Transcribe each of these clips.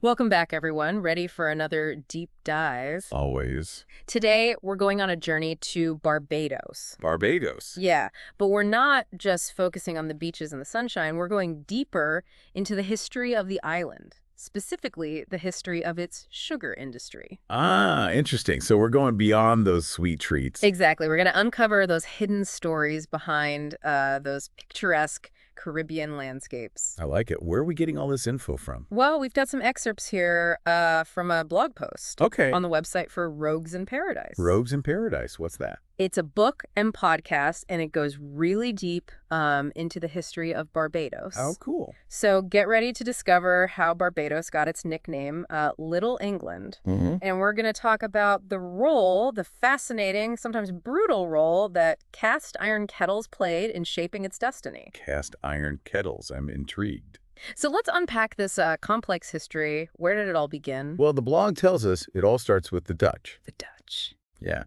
Welcome back, everyone. Ready for another deep dive? Always. Today, we're going on a journey to Barbados. Barbados. Yeah, but we're not just focusing on the beaches and the sunshine. We're going deeper into the history of the island, specifically the history of its sugar industry. Ah, interesting. So we're going beyond those sweet treats. Exactly. We're going to uncover those hidden stories behind those picturesque Caribbean landscapes. I like it. Where are we getting all this info from? Well, we've got some excerpts here from a blog post Okay. on the website for Rogues in Paradise. Rogues in Paradise. What's that? It's a book and podcast, and it goes really deep into the history of Barbados. Oh, cool. So get ready to discover how Barbados got its nickname, Little England. And we're going to talk about the fascinating, sometimes brutal role that cast iron kettles played in shaping its destiny. Cast iron kettles. I'm intrigued. So let's unpack this complex history. Where did it all begin? Well, the blog tells us it all starts with the Dutch. The Dutch. Yeah.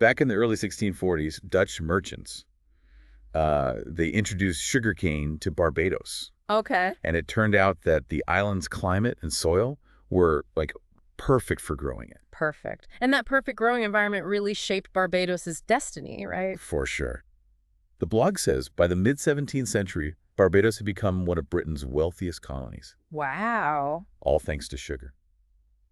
Back in the early 1640s, Dutch merchants, they introduced sugarcane to Barbados. Okay. And it turned out that the island's climate and soil were, perfect for growing it. Perfect. And that perfect growing environment really shaped Barbados's destiny, right? For sure. The blog says by the mid-17th century, Barbados had become one of Britain's wealthiest colonies, Wow. all thanks to sugar.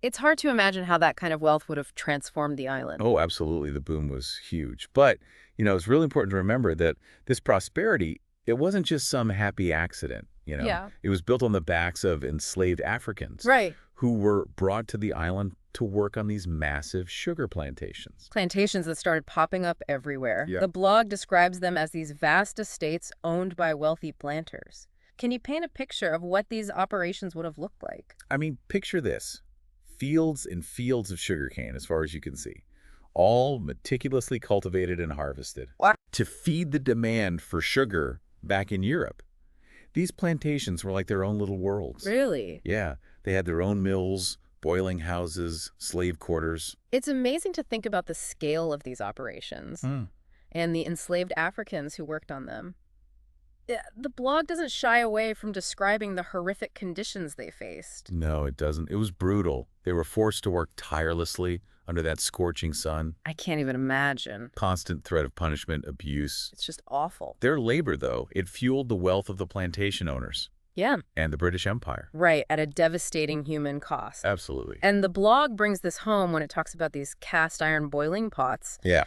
It's hard to imagine how that kind of wealth would have transformed the island. Oh, absolutely. The boom was huge. But, it's really important to remember that this prosperity, it wasn't just some happy accident, Yeah. It was built on the backs of enslaved Africans Right. who were brought to the island to work on these massive sugar plantations. Plantations that started popping up everywhere. Yeah. The blog describes them as these vast estates owned by wealthy planters. Can you paint a picture of what these operations would have looked like? I mean, picture this. Fields and fields of sugarcane, as far as you can see, all meticulously cultivated and harvested. What? To feed the demand for sugar back in Europe. These plantations were like their own little worlds. Really? Yeah, they had their own mills, boiling houses, slave quarters. It's amazing to think about the scale of these operations and the enslaved Africans who worked on them. The blog doesn't shy away from describing the horrific conditions they faced. No, it doesn't. It was brutal. They were forced to work tirelessly under that scorching sun. I can't even imagine. Constant threat of punishment, abuse. It's just awful. Their labor, though, it fueled the wealth of the plantation owners Yeah. and the British Empire. Right, at a devastating human cost. Absolutely. And the blog brings this home when it talks about these cast iron boiling pots, Yeah.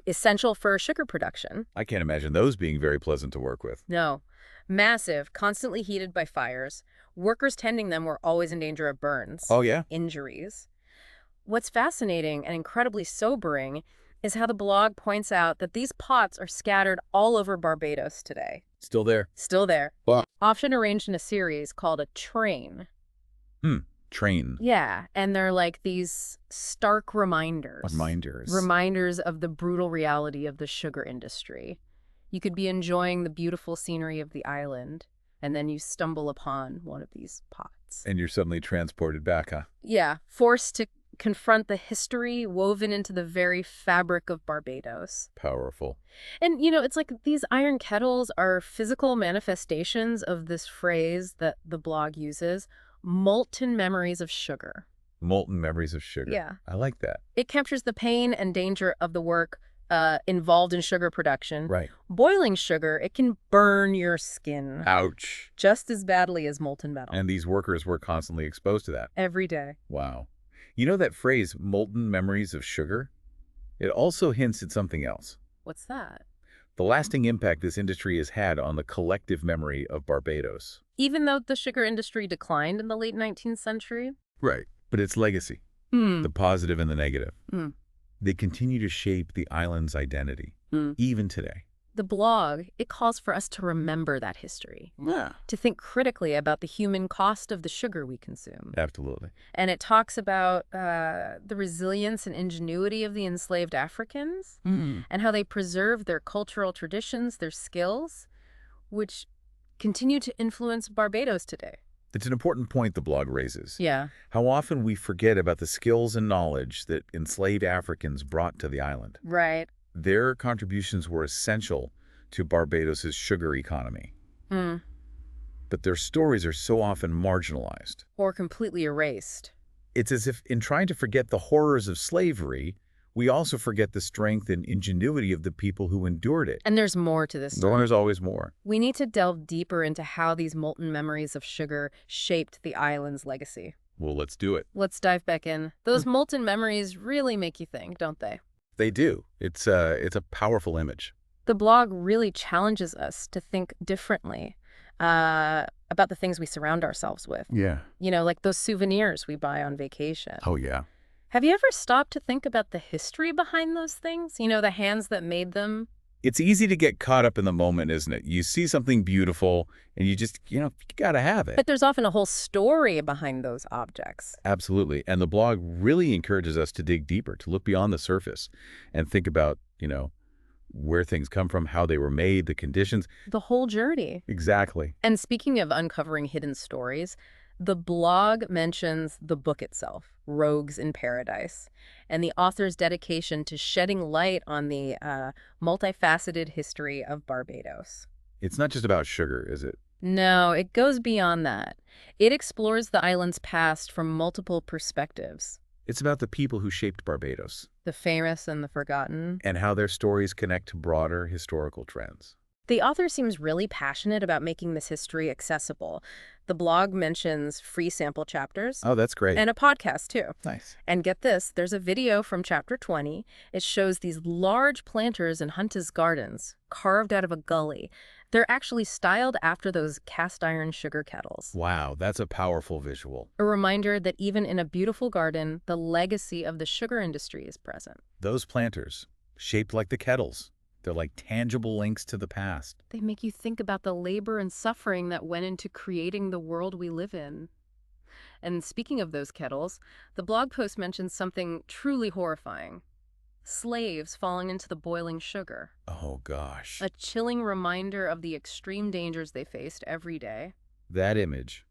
essential for sugar production. I can't imagine those being very pleasant to work with. No. Massive, constantly heated by fires. Workers tending them were always in danger of burns. Oh, yeah? Injuries. What's fascinating and incredibly sobering is how the blog points out that these pots are scattered all over Barbados today. Still there? Still there. Wow. Often arranged in a series called a train. Train. Yeah, and they're like these stark reminders. Reminders. Reminders of the brutal reality of the sugar industry. You could be enjoying the beautiful scenery of the island, and then you stumble upon one of these pots. And you're suddenly transported back, huh? Yeah, forced to confront the history woven into the very fabric of Barbados. Powerful. And, it's like these iron kettles are physical manifestations of this phrase that the blog uses, molten memories of sugar. Molten memories of sugar. Yeah. I like that. It captures the pain and danger of the work involved in sugar production. Right. Boiling sugar, it can burn your skin Ouch. just as badly as molten metal. And these workers were constantly exposed to that. Every day. Wow. You know that phrase, molten memories of sugar? It also hints at something else. What's that? The lasting impact this industry has had on the collective memory of Barbados. Even though the sugar industry declined in the late 19th century? Right. But its legacy, the positive and the negative, they continue to shape the island's identity, even today. The blog, it calls for us to remember that history, Yeah. to think critically about the human cost of the sugar we consume. Absolutely. And it talks about the resilience and ingenuity of the enslaved Africans and how they preserve their cultural traditions, their skills, which continue to influence Barbados today. It's an important point the blog raises. Yeah. How often we forget about the skills and knowledge that enslaved Africans brought to the island. Right. Their contributions were essential to Barbados's sugar economy. but their stories are so often marginalized. Or completely erased. It's as if in trying to forget the horrors of slavery, we also forget the strength and ingenuity of the people who endured it. And there's more to this story. There's always more. We need to delve deeper into how these molten memories of sugar shaped the island's legacy. Well, let's do it. Let's dive back in. Those molten memories really make you think, don't they? They do. It's a powerful image. The blog really challenges us to think differently about the things we surround ourselves with. Yeah. You know, like those souvenirs we buy on vacation. Oh, yeah. Have you ever stopped to think about the history behind those things? You know, the hands that made them? It's easy to get caught up in the moment, isn't it? You see something beautiful and you just, you gotta have it. But there's often a whole story behind those objects. Absolutely. And the blog really encourages us to dig deeper, to look beyond the surface and think about, where things come from, how they were made, the conditions. The whole journey. Exactly. And speaking of uncovering hidden stories, the blog mentions the book itself, Rogues in Paradise, and the author's dedication to shedding light on the multifaceted history of Barbados. It's not just about sugar, is it? No, it goes beyond that. It explores the island's past from multiple perspectives. It's about the people who shaped Barbados. The famous and the forgotten. And how their stories connect to broader historical trends. The author seems really passionate about making this history accessible. The blog mentions free sample chapters. Oh, that's great. And a podcast, too. Nice. And get this, there's a video from chapter 20. It shows these large planters in Hunta's gardens, carved out of a gully. They're actually styled after those cast iron sugar kettles. Wow, that's a powerful visual. A reminder that even in a beautiful garden, the legacy of the sugar industry is present. Those planters, shaped like the kettles, they're like tangible links to the past. They make you think about the labor and suffering that went into creating the world we live in. And speaking of those kettles, the blog post mentions something truly horrifying. Slaves falling into the boiling sugar. Oh, gosh. A chilling reminder of the extreme dangers they faced every day. That image,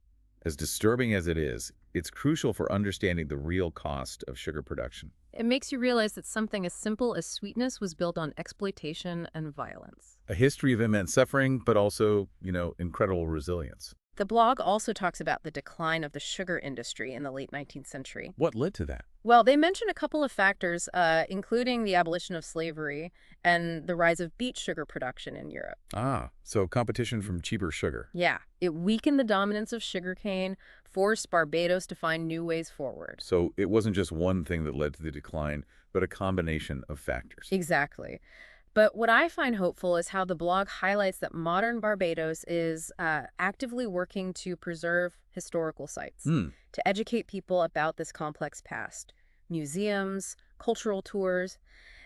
as disturbing as it is, it's crucial for understanding the real cost of sugar production. It makes you realize that something as simple as sweetness was built on exploitation and violence. A history of immense suffering, but also, incredible resilience. The blog also talks about the decline of the sugar industry in the late 19th century. What led to that? Well, they mention a couple of factors, including the abolition of slavery and the rise of beet sugar production in Europe. Ah, so competition from cheaper sugar. Yeah, it weakened the dominance of sugarcane, forced Barbados to find new ways forward. So it wasn't just one thing that led to the decline, but a combination of factors. Exactly. But what I find hopeful is how the blog highlights that modern Barbados is actively working to preserve historical sites, to educate people about this complex past. Museums, cultural tours,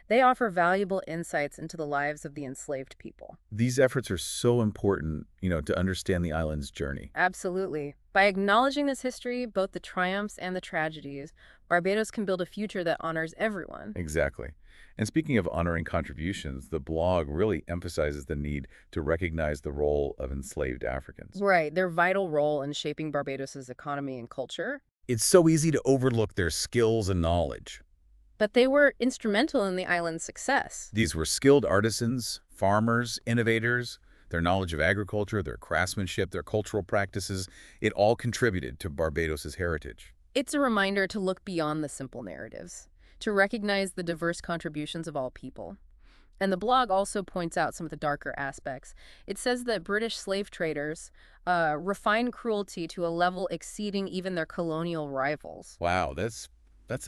they offer valuable insights into the lives of the enslaved people. These efforts are so important, to understand the island's journey. Absolutely. By acknowledging this history, both the triumphs and the tragedies, Barbados can build a future that honors everyone. Exactly. And speaking of honoring contributions, the blog really emphasizes the need to recognize the role of enslaved Africans. Right, their vital role in shaping Barbados's economy and culture. It's so easy to overlook their skills and knowledge. But they were instrumental in the island's success. These were skilled artisans, farmers, innovators. Their knowledge of agriculture, their craftsmanship, their cultural practices, it all contributed to Barbados's heritage. It's a reminder to look beyond the simple narratives, to recognize the diverse contributions of all people. And the blog also points out some of the darker aspects. It says that British slave traders refined cruelty to a level exceeding even their colonial rivals. Wow, that's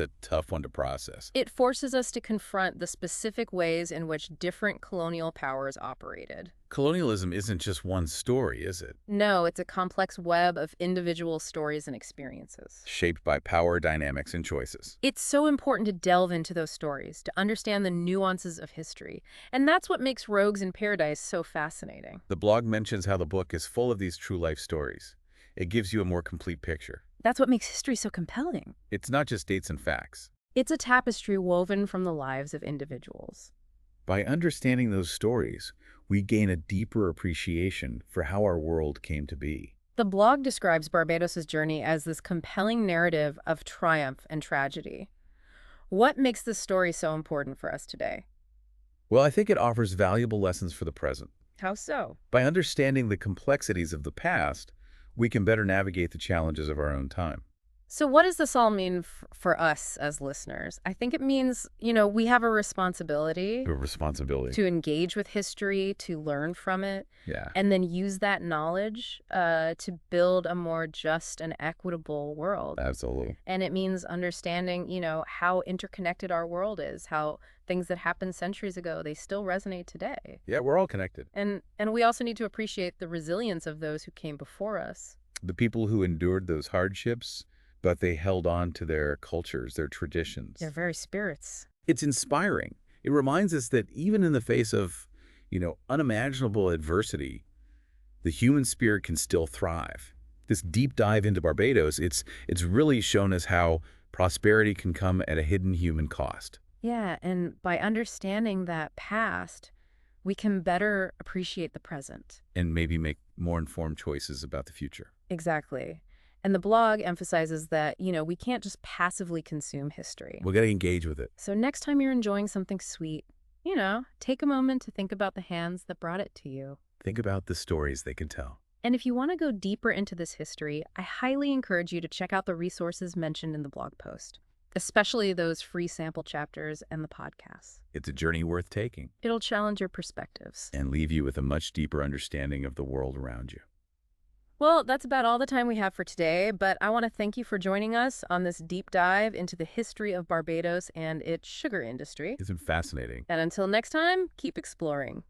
a tough one to process. It forces us to confront the specific ways in which different colonial powers operated. Colonialism isn't just one story, is it? No, it's a complex web of individual stories and experiences. Shaped by power dynamics and choices. It's so important to delve into those stories, to understand the nuances of history. And that's what makes Rogues in Paradise so fascinating. The blog mentions how the book is full of these true life stories. It gives you a more complete picture. That's what makes history so compelling. It's not just dates and facts. It's a tapestry woven from the lives of individuals. By understanding those stories, we gain a deeper appreciation for how our world came to be. The blog describes Barbados's journey as this compelling narrative of triumph and tragedy. What makes this story so important for us today? Well, I think it offers valuable lessons for the present. How so? By understanding the complexities of the past, we can better navigate the challenges of our own time. So what does this all mean for us as listeners? I think it means, we have a responsibility A responsibility. to engage with history, to learn from it, Yeah, and then use that knowledge to build a more just and equitable world. absolutely. And it means understanding, how interconnected our world is, how things that happened centuries ago, they still resonate today. Yeah, we're all connected. And we also need to appreciate the resilience of those who came before us. The people who endured those hardships, but they held on to their cultures, their They're traditions. very spirits. It's inspiring. It reminds us that even in the face of, unimaginable adversity, the human spirit can still thrive. This deep dive into Barbados, it's really shown us how prosperity can come at a hidden human cost. Yeah, and by understanding that past, we can better appreciate the present. And maybe make more informed choices about the future. Exactly. And the blog emphasizes that, we can't just passively consume history. We're going to engage with it. So next time you're enjoying something sweet, take a moment to think about the hands that brought it to you. Think about the stories they can tell. And if you want to go deeper into this history, I highly encourage you to check out the resources mentioned in the blog post, especially those free sample chapters and the podcasts. It's a journey worth taking It'll challenge your perspectives. and leave you with a much deeper understanding of the world around you. Well, that's about all the time we have for today, but I want to thank you for joining us on this deep dive into the history of Barbados and its sugar industry. It's been fascinating. And until next time, keep exploring.